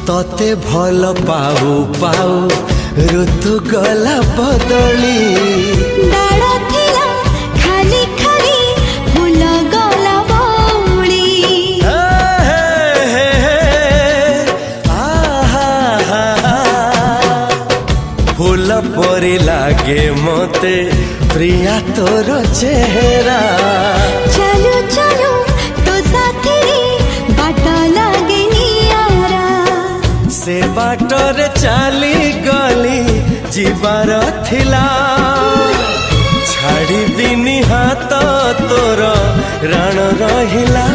तते भल पाऊ पाऊ ऋतु गला बदली डाल थिला खाली खाली फूल गला बौली फूल परी लागे मते प्रिया तोर चेहरा चलो चलो तो साथी बाट लागे नियारा से बाटरे चली गली जीवार थिला छाड़ी दिनी हाथ तोर राण रहिला।